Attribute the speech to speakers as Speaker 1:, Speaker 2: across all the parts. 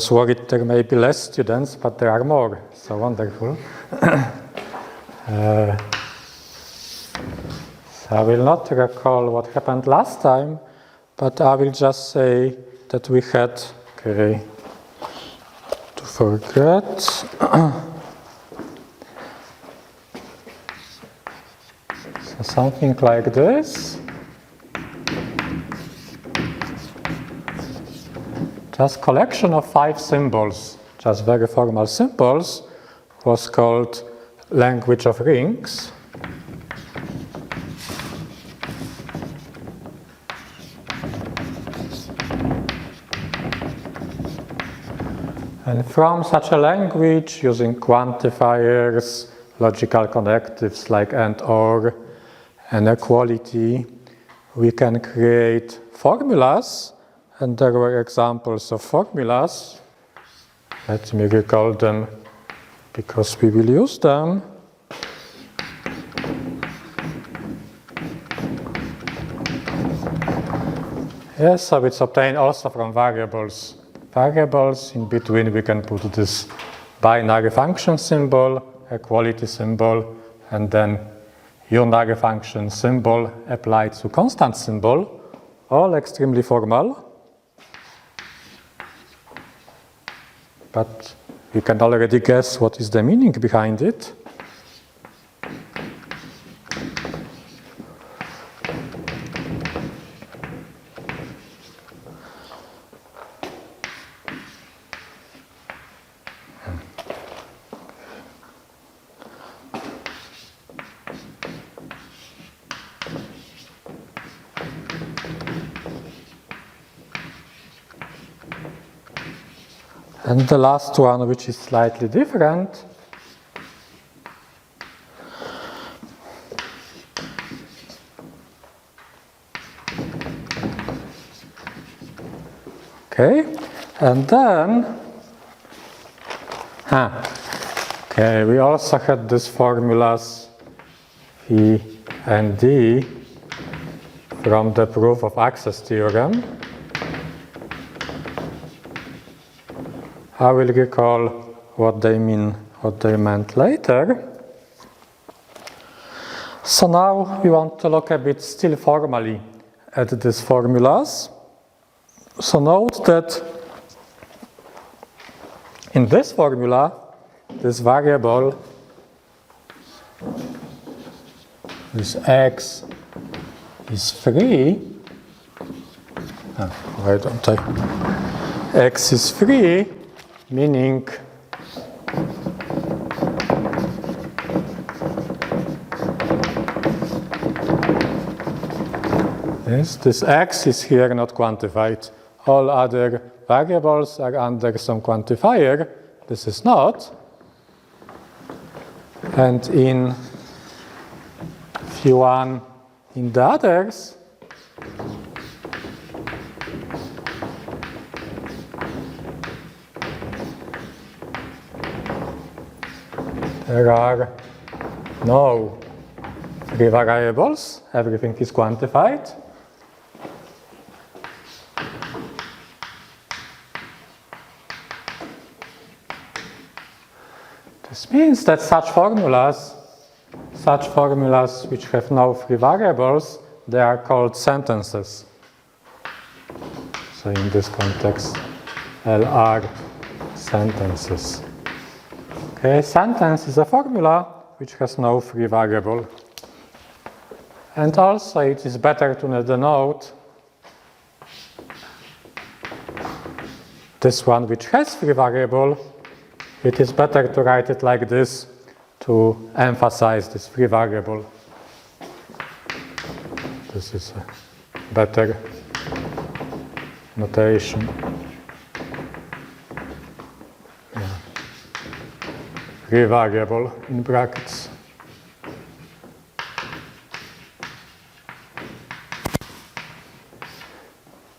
Speaker 1: was worried there may be less students, but there are more. So wonderful. So I will not recall what happened last time, but I will just say that we had, okay, to forget. So something like this. Just collection of 5 symbols, just very formal symbols, was called language of rings. And from such a language, using quantifiers, logical connectives like and or, and equality, we can create formulas. And there were examples of formulas. Let me recall them because we will use them. Yes, so it's obtained also from variables. Variables, in between we can put this binary function symbol, equality symbol, and then unary function symbol applied to constant symbol, all extremely formal. But you can already guess what is the meaning behind it. And the last one, which is slightly different, okay, and then, okay, we also had these formulas E and D from the proof of access theorem. I will recall what they meant later. So now we want to look a bit still formally at these formulas. So note that in this formula, this variable, this x is free. Why don't I? X is free. Meaning yes, this x is here not quantified. All other variables are under some quantifier. This is not. And in phi1 in the others, there are no free variables, everything is quantified. This means that such formulas which have no free variables, they are called sentences. So in this context, LR sentences. Okay, sentence is a formula which has no free variable. And also it is better to denote this one which has free variable. It is better to write it like this to emphasize this free variable. This is a better notation. Free variable in brackets.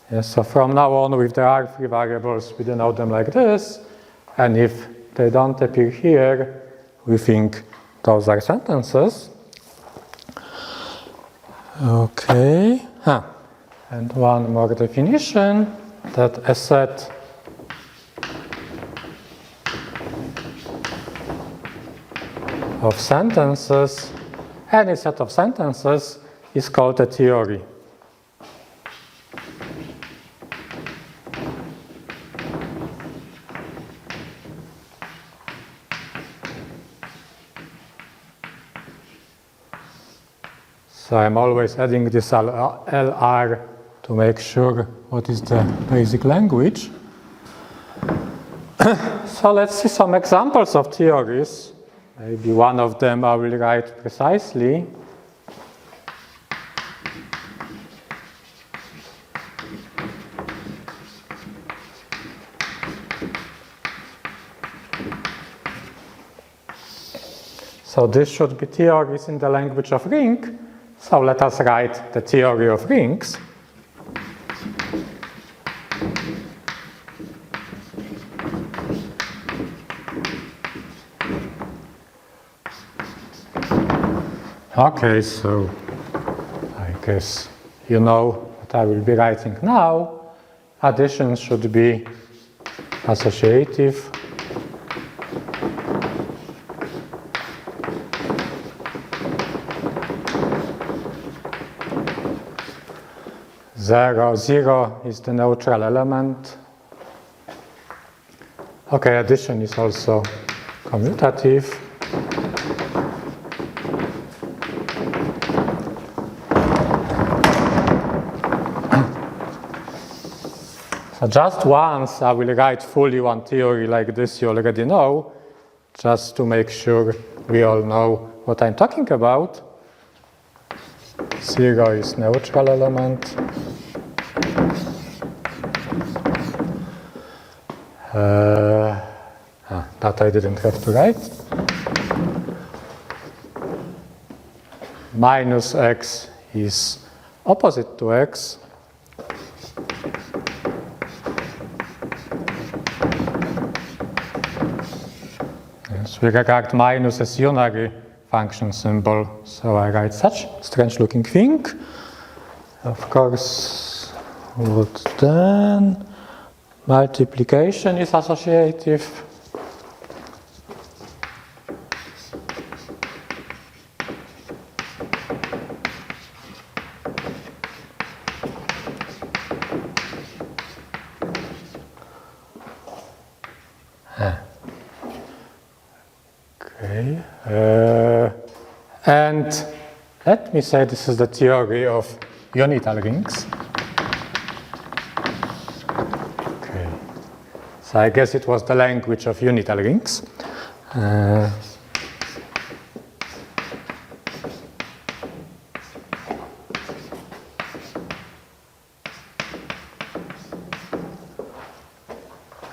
Speaker 1: Yes, so from now on, if there are free variables, we denote them like this. And if they don't appear here, we think those are sentences. Okay. And one more definition, that a set of sentences, any set of sentences is called a theory. So I'm always adding this LR to make sure what is the basic language. So let's see some examples of theories. Maybe one of them I will write precisely. So this should be theories in the language of ring. So let us write the theory of rings. Okay, so I guess you know what I will be writing now. Addition should be associative. Zero is the neutral element. Okay, addition is also commutative. So just once I will write fully one theory like this, you already know, just to make sure we all know what I'm talking about. 0 is neutral element. That I didn't have to write. Minus x is opposite to x. Yes, we regard minus as unary function symbol, so I write such strange looking thing. Of course, what then? Multiplication is associative. Okay. And let me say this is the theory of unital rings. So I guess it was the language of unital rings.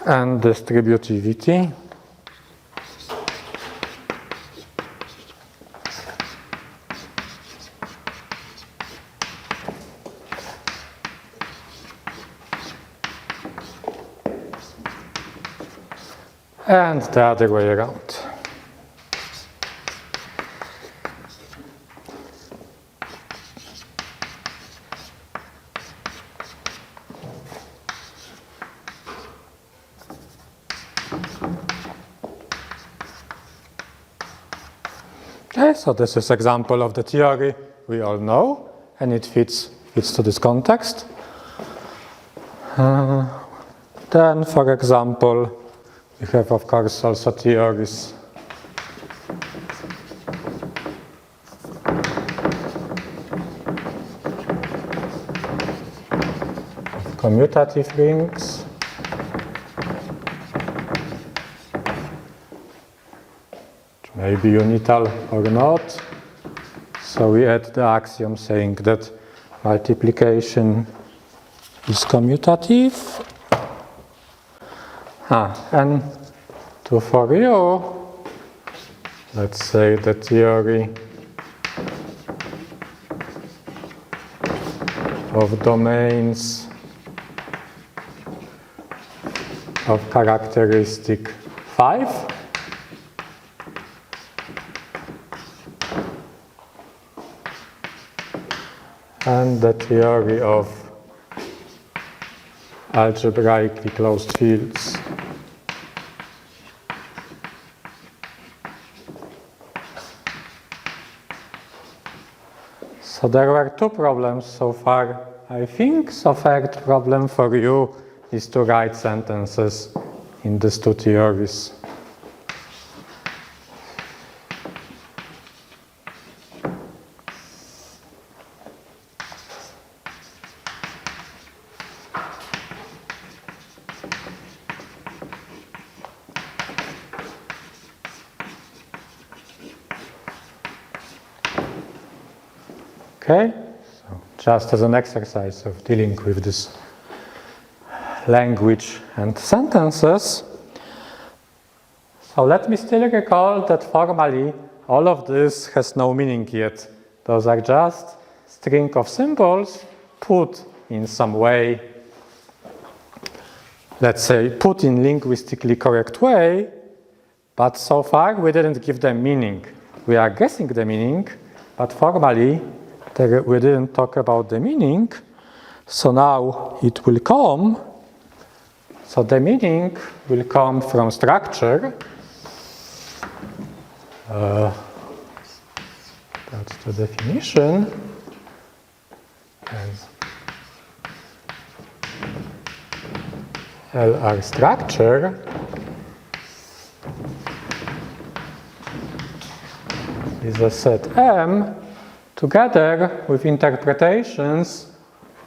Speaker 1: And distributivity. And the other way around. Okay, so this is an example of the theory we all know, and it fits to this context. Then, for example, we have, of course, also theories of commutative rings. Which may be unital or not. So we add the axiom saying that multiplication is commutative. And for you, let's say the theory of domains of characteristic 5. And the theory of algebraically closed fields So there were two problems so far. I think the third problem for you is to write sentences in these two theories. Okay, so just as an exercise of dealing with this language and sentences. So let me still recall that formally all of this has no meaning yet. Those are just string of symbols put in some way, let's say put in linguistically correct way, but so far we didn't give them meaning. We are guessing the meaning, but formally we didn't talk about the meaning, so now it will come. So the meaning will come from structure. That's the definition. And LR structure is a set M together with interpretations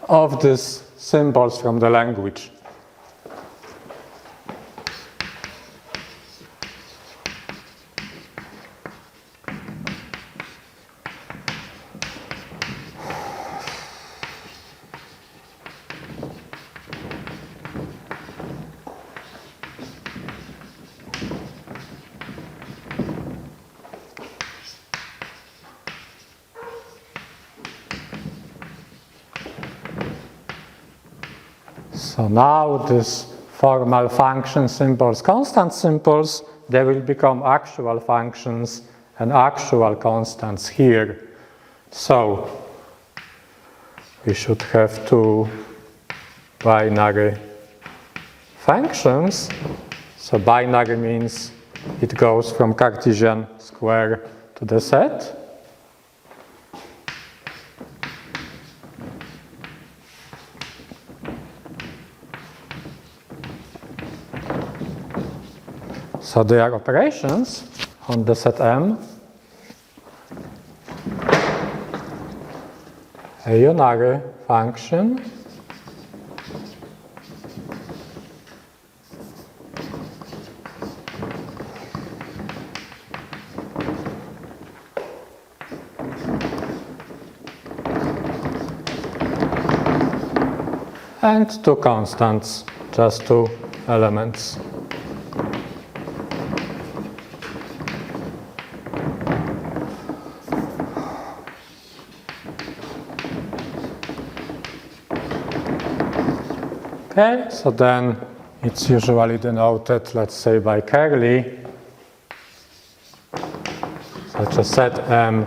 Speaker 1: of these symbols from the language. So now these formal function symbols, constant symbols, they will become actual functions and actual constants here. So we should have two binary functions. So binary means it goes from Cartesian square to the set. So they are operations on the set M. A unary function and two constants, just two elements. Okay, so then it's usually denoted, let's say, by curly, such a set M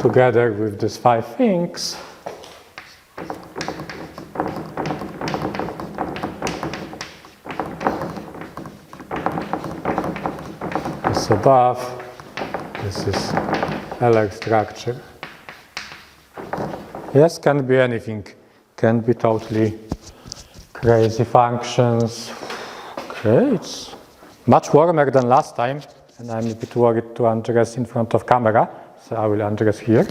Speaker 1: together with these five things. This above, this is LR structure. Yes, can be anything, can be totally crazy functions. Okay, it's much warmer than last time, and I'm a bit worried to undress in front of camera, so I will undress here.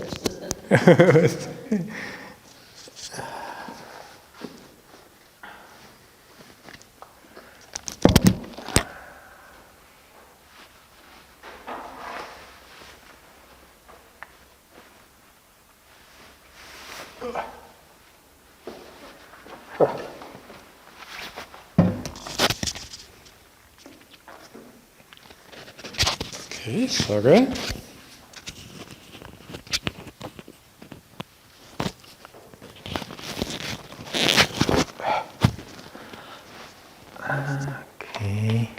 Speaker 1: Okay, sorry. Okay.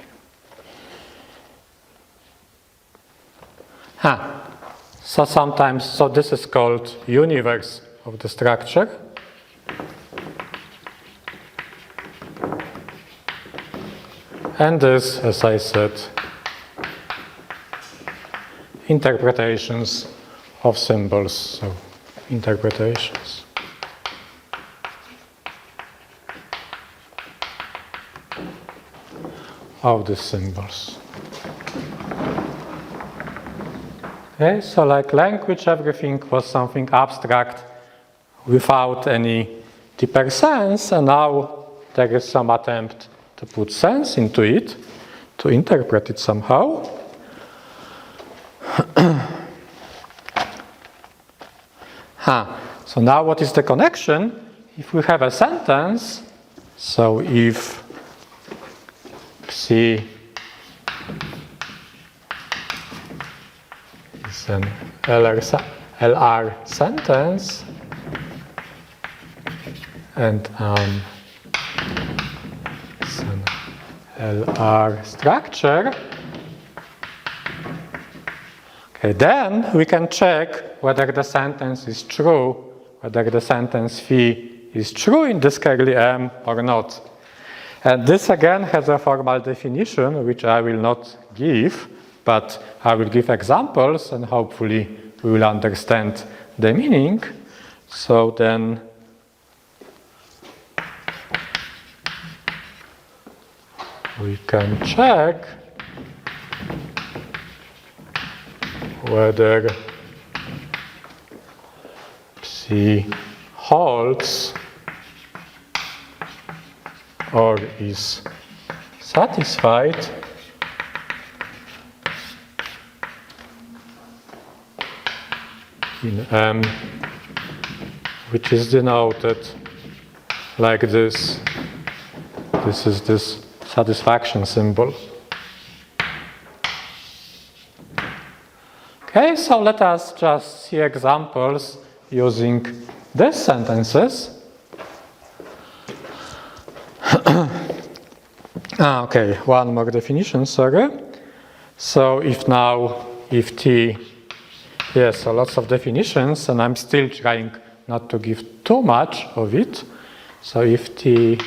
Speaker 1: So sometimes, so this is called universe of the structure. And this, as I said, interpretations of symbols. So interpretations. Of these symbols. Okay, so like language, everything was something abstract without any deeper sense, and now there is some attempt to put sense into it, to interpret it somehow. So now what is the connection? If we have a sentence, so if C is an LR sentence and it's an LR structure, okay, then we can check whether the sentence is true, whether the sentence phi is true in this curly M or not. And this again has a formal definition, which I will not give, but I will give examples and hopefully we will understand the meaning. So then we can check whether psi holds or is satisfied in M, which is denoted like this. This is this satisfaction symbol. Okay, so let us just see examples using these sentences. Okay, one more definition, sorry. So if T, yes, so lots of definitions, and I'm still trying not to give too much of it. So if T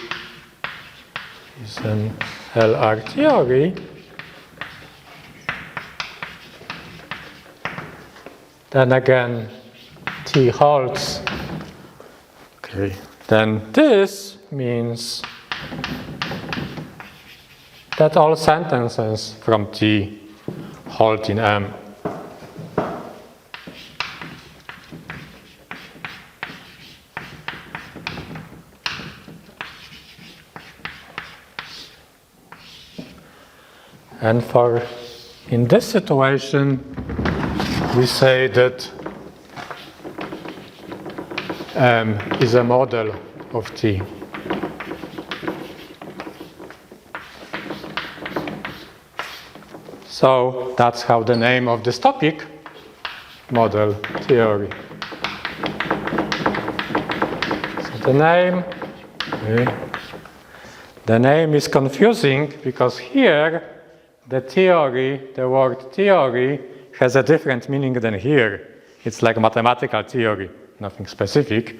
Speaker 1: is an LR theory, then again T holds, okay, then this means that all sentences from T hold in M. And in this situation, we say that M is a model of T. So that's how the name of this topic, model theory. So the name is confusing because here the word theory has a different meaning than here. It's like mathematical theory, nothing specific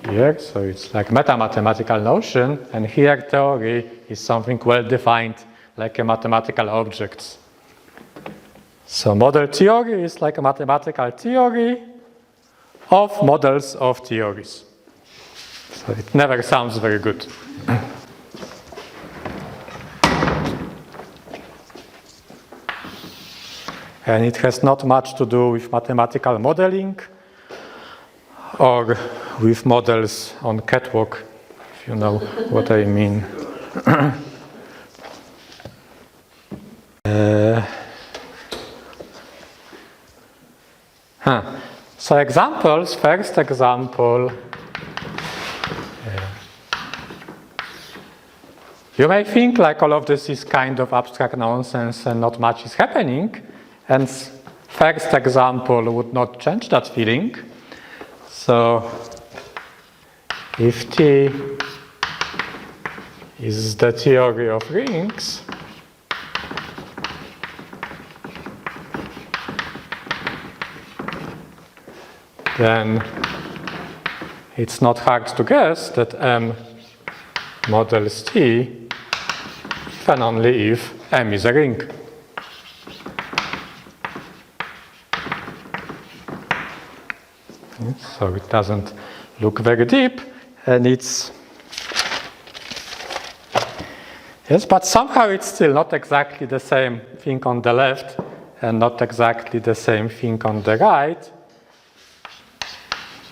Speaker 1: here. So it's like meta-mathematical notion, and here theory is something well-defined, like a mathematical object. So model theory is like a mathematical theory of models of theories. So it never sounds very good. And it has not much to do with mathematical modeling or with models on catwalk, if you know what I mean. So examples, first example. You may think like all of this is kind of abstract nonsense and not much is happening. And first example would not change that feeling. So if T is the theory of rings, then it's not hard to guess that M models T if and only if M is a ring. So it doesn't look very deep, and it's, yes, but somehow it's still not exactly the same thing on the left and not exactly the same thing on the right.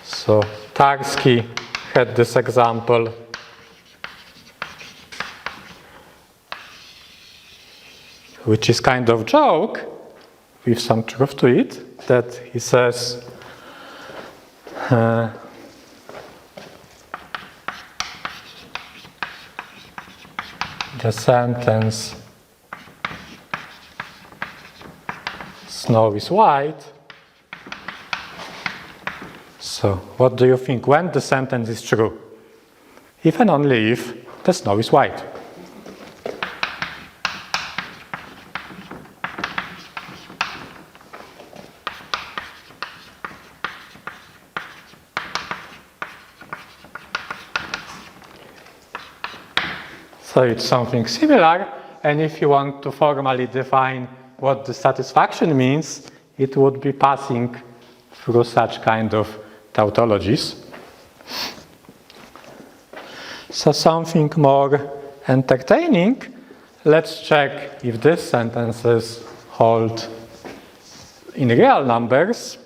Speaker 1: So Tarski had this example which is kind of joke with some truth to it, that he says the sentence snow is white. So what do you think when the sentence is true? If and only if the snow is white. So it's something similar, and if you want to formally define what the satisfaction means, it would be passing through such kind of tautologies. So something more entertaining, let's check if these sentences hold in real numbers.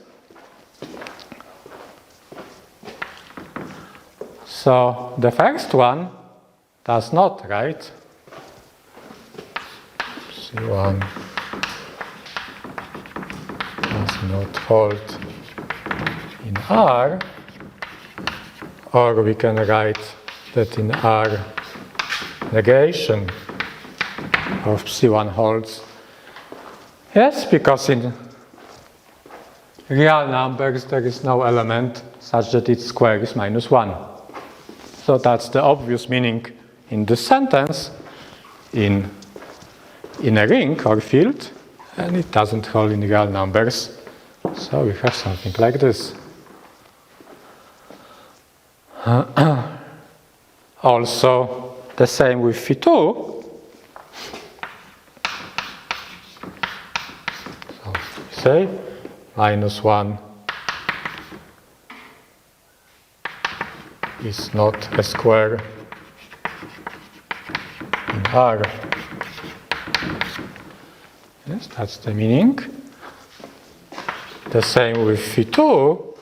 Speaker 1: So the first one does not, right? C1 does not hold in R, or we can write that in R negation of C1 holds. Yes, because in real numbers there is no element such that its square is -1. So that's the obvious meaning in this sentence in a ring or field, and it doesn't hold in real numbers. So we have something like this. Also, the same with phi2. So we say -1 is not a square in R. Yes, that's the meaning. The same with phi2,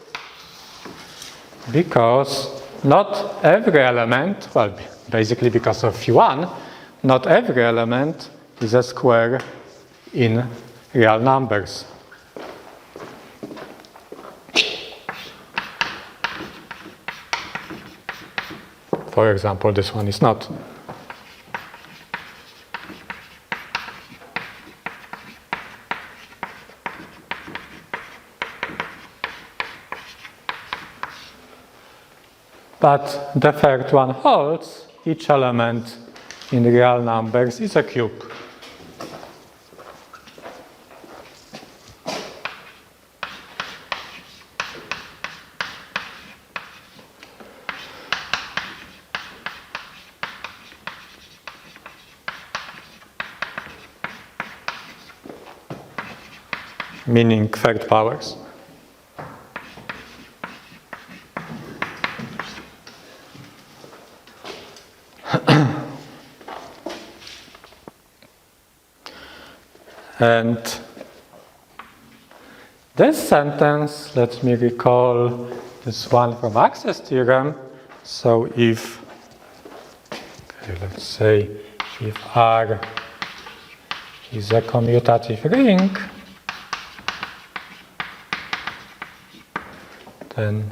Speaker 1: because not every element, well, basically because of phi1, not every element is a square in real numbers. For example, this one is not. But the third one holds. Each element in real numbers is a cube. Meaning third powers. And this sentence, let me recall this one from access theorem. So if, okay, let's say, if R is a commutative ring, then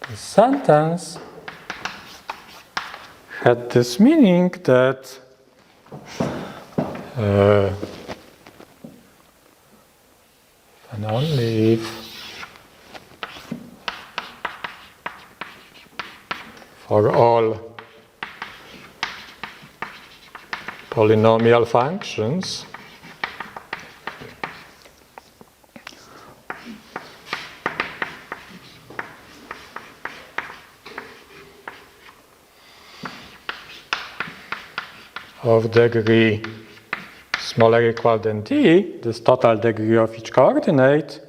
Speaker 1: the sentence had this meaning that and only if for all polynomial functions of degree smaller or equal than d, this total degree of each coordinate,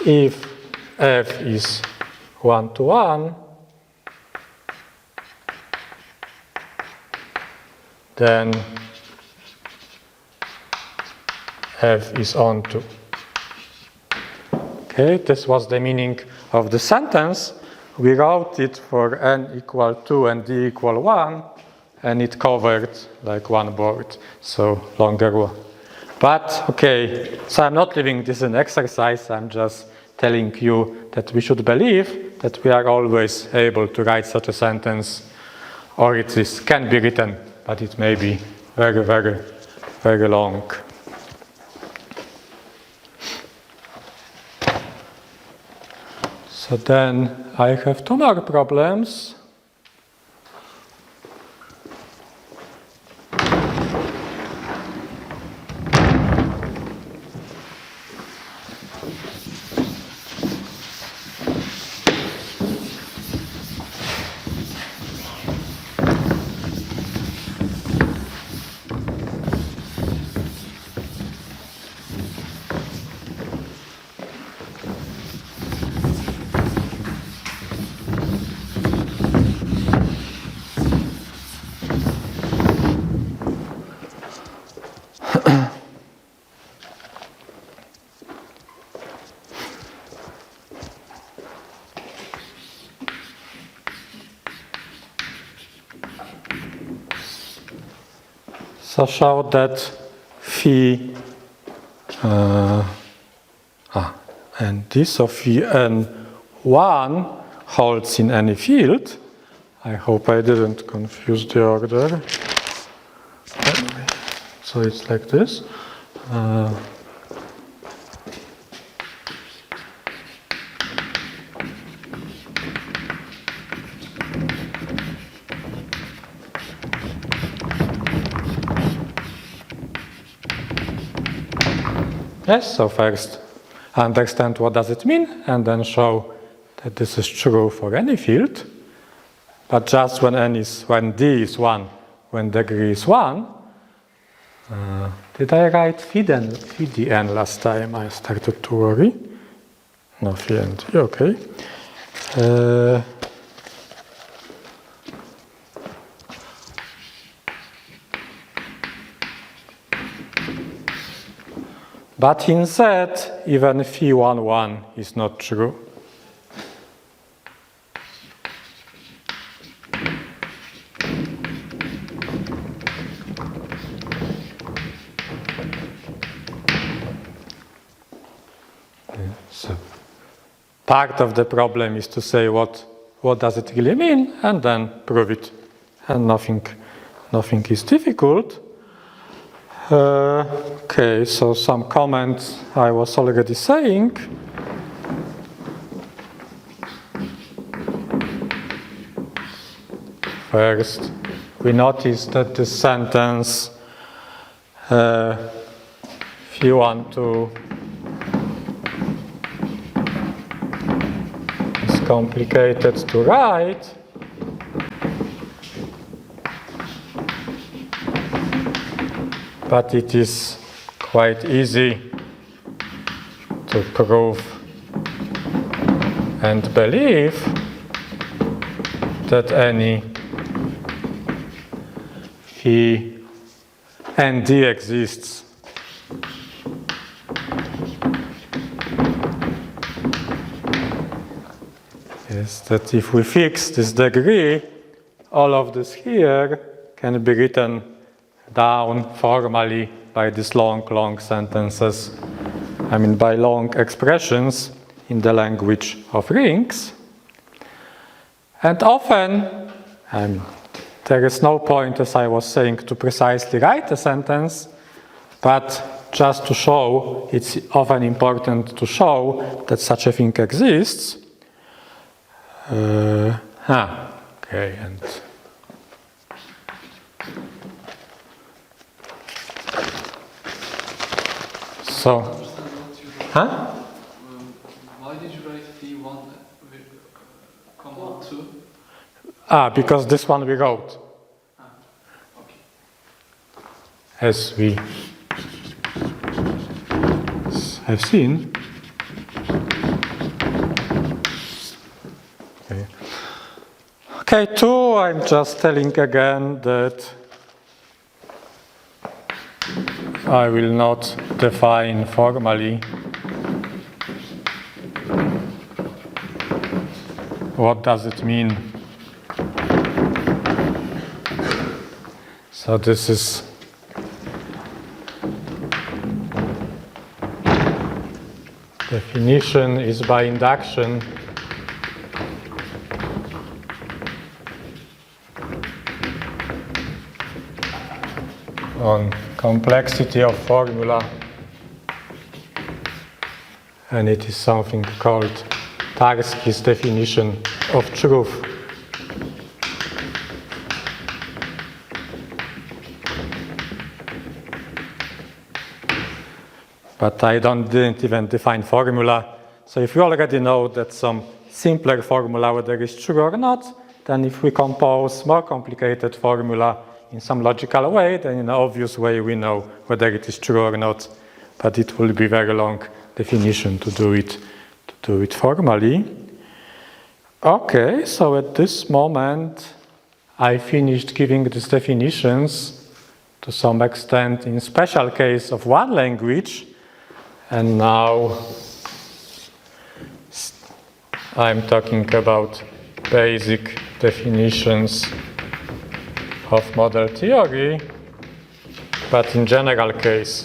Speaker 1: if f is 1 to 1, then f is onto. Okay, this was the meaning of the sentence. We wrote it for n equal 2 and d equal 1, and it covered like one board, so longer one. But, okay, so I'm not leaving this an exercise, I'm just telling you that we should believe that we are always able to write such a sentence, or it can be written, but it may be very, very, very long. So then I have two more problems. So show that phi and this, so phi n1 holds in any field. I hope I didn't confuse the order. Anyway, so it's like this. Yes, so first understand what does it mean, and then show that this is true for any field. But just when d is 1, when degree is 1, did I write phi dn last time? I started to worry. No, phi and d, okay. But in Z, even phi 1, 1 is not true. So part of the problem is to say what does it really mean, and then prove it. And nothing is difficult. Okay, so some comments I was already saying. First, we notice that this sentence, if you want to, is complicated to write. But it is quite easy to prove and believe that any phi and d exists. Yes, that if we fix this degree, all of this here can be written down formally by these long sentences. I mean, by long expressions in the language of rings. And often, there is no point, as I was saying, to precisely write a sentence, but just to show, it's often important to show that such a thing exists. Okay, and so,
Speaker 2: why did you write phi1, comma 2?
Speaker 1: Because this one we wrote.
Speaker 2: Okay.
Speaker 1: As we have seen. Okay, 2, I'm just telling again that I will not define formally what does it mean. So this is definition is by induction. On complexity of formula, and it is something called Tarski's definition of truth. But I didn't even define formula. So if you already know that some simpler formula, whether it's true or not, then if we compose more complicated formula in some logical way, then in an obvious way we know whether it is true or not. But it will be very long definition to do it formally. Okay, so at this moment I finished giving these definitions to some extent in special case of one language, and now I'm talking about basic definitions of model theory, but in general case.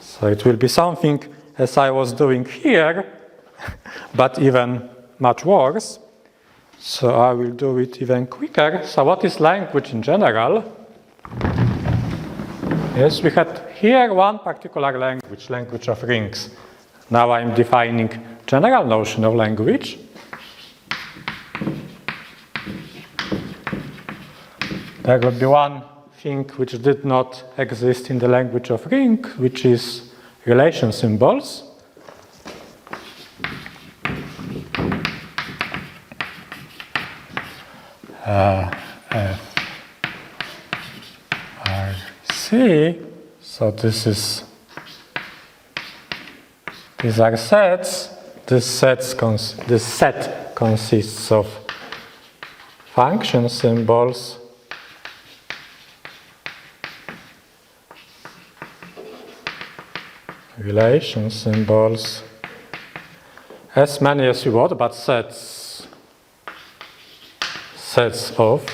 Speaker 1: So it will be something as I was doing here, but even much worse. So I will do it even quicker. So what is language in general? Yes, we had here one particular language of rings. Now I'm defining general notion of language. There would be one thing which did not exist in the language of ring, which is relation symbols. F, R, C. So these are sets. This set consists of function symbols, relation symbols, as many as you want, but sets of,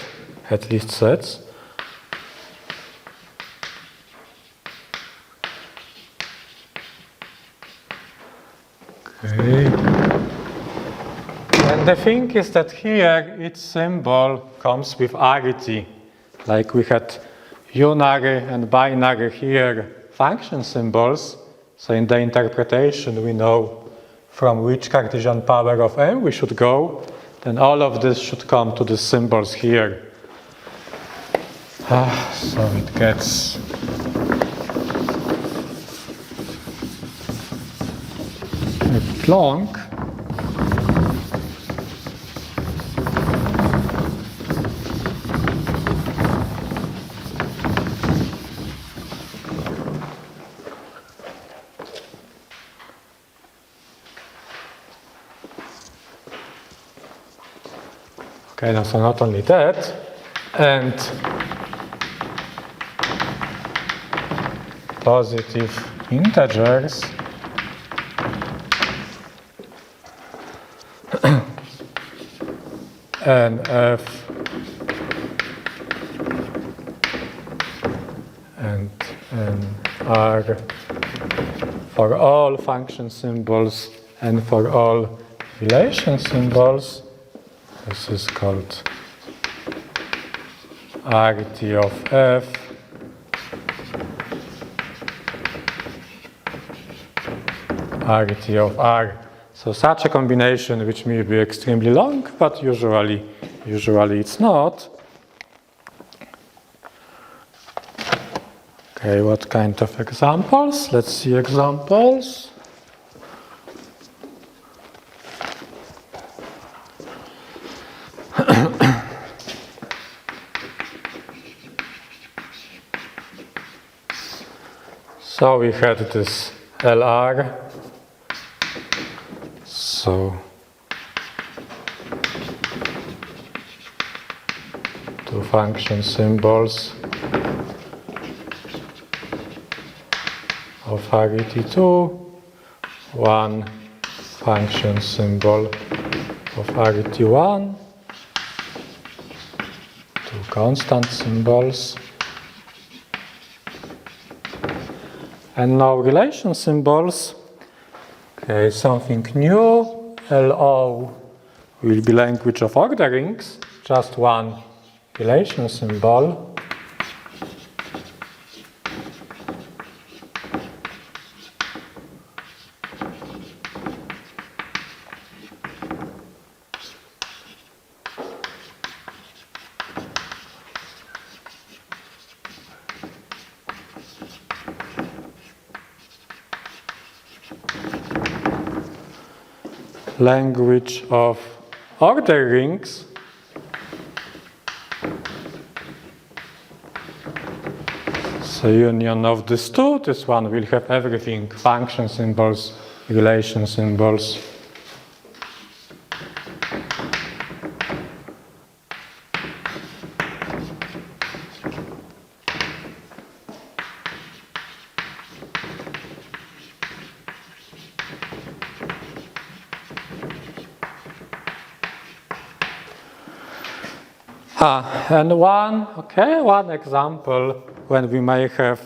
Speaker 1: at least sets. Okay. And the thing is that here each symbol comes with arity. Like we had unary and binary here function symbols. So in the interpretation we know from which Cartesian power of M we should go. Then all of this should come to the symbols here. So it gets a bit long. Okay, now so not only that, and positive integers and F and R for all function symbols and for all relation symbols. This is called arity of F arity of R. So such a combination which may be extremely long, but usually it's not. Okay, what kind of examples? Let's see examples. So we had this LR. So two function symbols of arity2, one function symbol of arity1, two constant symbols, and now relation symbols. Okay, something new. LO will be language of orderings, just one relation symbol. Language of order rings. So union of these two, this one will have everything, function symbols, relation symbols. And one example when we may have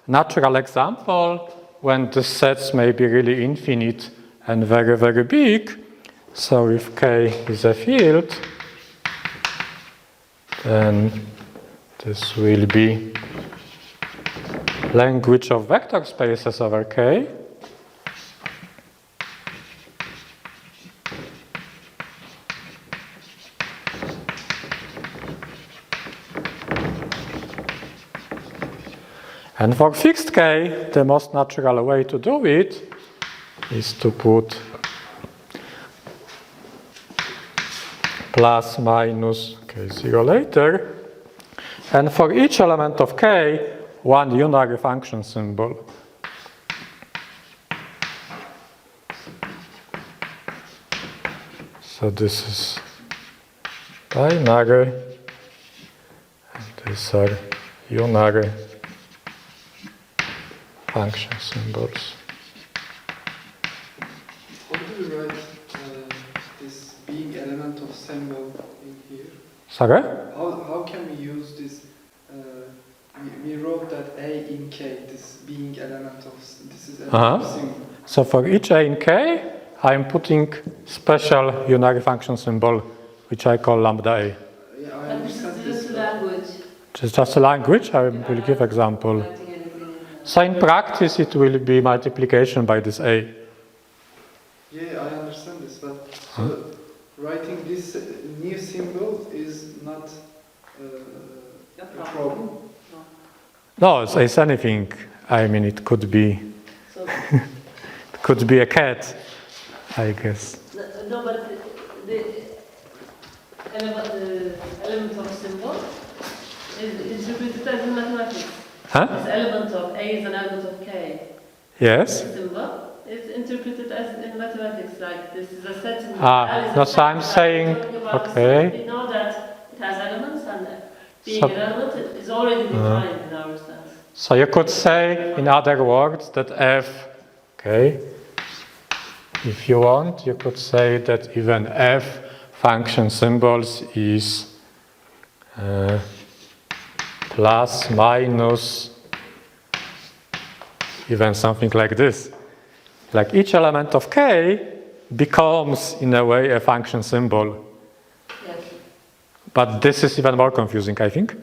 Speaker 1: natural example when the sets may be really infinite and very, very big. So if K is a field, then this will be language of vector spaces over K. And for fixed K, the most natural way to do it is to put plus minus K0 later. And for each element of K, one unary function symbol. So this is binary, and these are unary function symbols.
Speaker 2: How do you write this being element of symbol in here?
Speaker 1: Sorry?
Speaker 2: How can we use this? We wrote that A in K, this being element of this is element of symbol.
Speaker 1: So for each A in K, I'm putting special unary function symbol, which I call lambda A.
Speaker 2: Yeah, I
Speaker 3: But this
Speaker 2: understand
Speaker 3: is just a language.
Speaker 1: It's just a language. I will give example. So in practice, it will be multiplication by this A.
Speaker 2: Yeah, I understand this, but so writing this new symbol is not a problem.
Speaker 1: No, it's anything. I mean, it could be,
Speaker 3: So,
Speaker 1: it could be a cat, I guess.
Speaker 3: no, but the element of symbol is interpreted as in mathematics.
Speaker 1: Huh?
Speaker 3: This element of A is an element of K.
Speaker 1: Yes?
Speaker 3: The symbol is interpreted as in mathematics, like this is a set.
Speaker 1: No, so I'm saying, okay.
Speaker 3: We know that it has elements, and being
Speaker 1: So-
Speaker 3: an element is already defined in our sense.
Speaker 1: So you could say, in other words, that F, okay, if you want, you could say that even F function symbols is plus, minus, even something like this. Like each element of K becomes, in a way, a function symbol.
Speaker 3: Yes.
Speaker 1: But this is even more confusing, I think.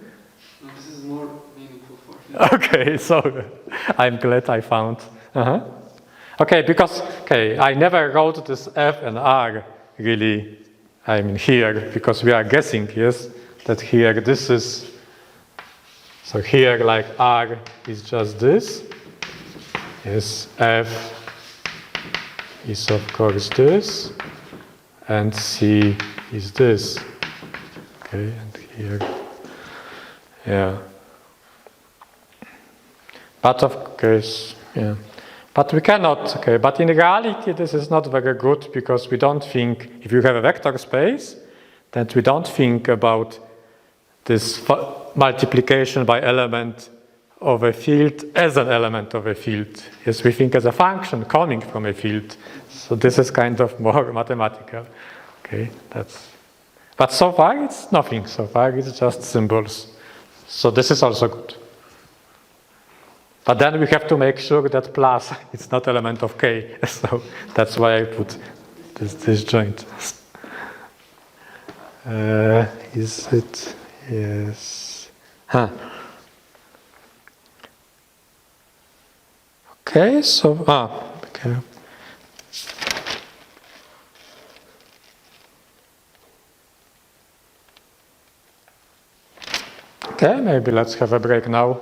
Speaker 2: No, this is more meaningful for me.
Speaker 1: Okay, so I'm glad I found. Okay, because I never wrote this F and R really, I mean here, because we are guessing, yes, that here this is, so here like R is just this, yes, F is of course this, and C is this. Okay, and here, yeah. But of course, Yeah. But we cannot, okay, but in reality this is not very good because we don't think, if you have a vector space, that we don't think about this multiplication by element of a field as an element of a field. Yes, we think as a function coming from a field. So this is kind of more mathematical. Okay, but so far it's nothing. So far it's just symbols. So this is also good. But then we have to make sure that plus it's not element of K. So that's why I put this joint. Is it? Yes. Huh. Okay, so, okay. Okay, maybe let's have a break now.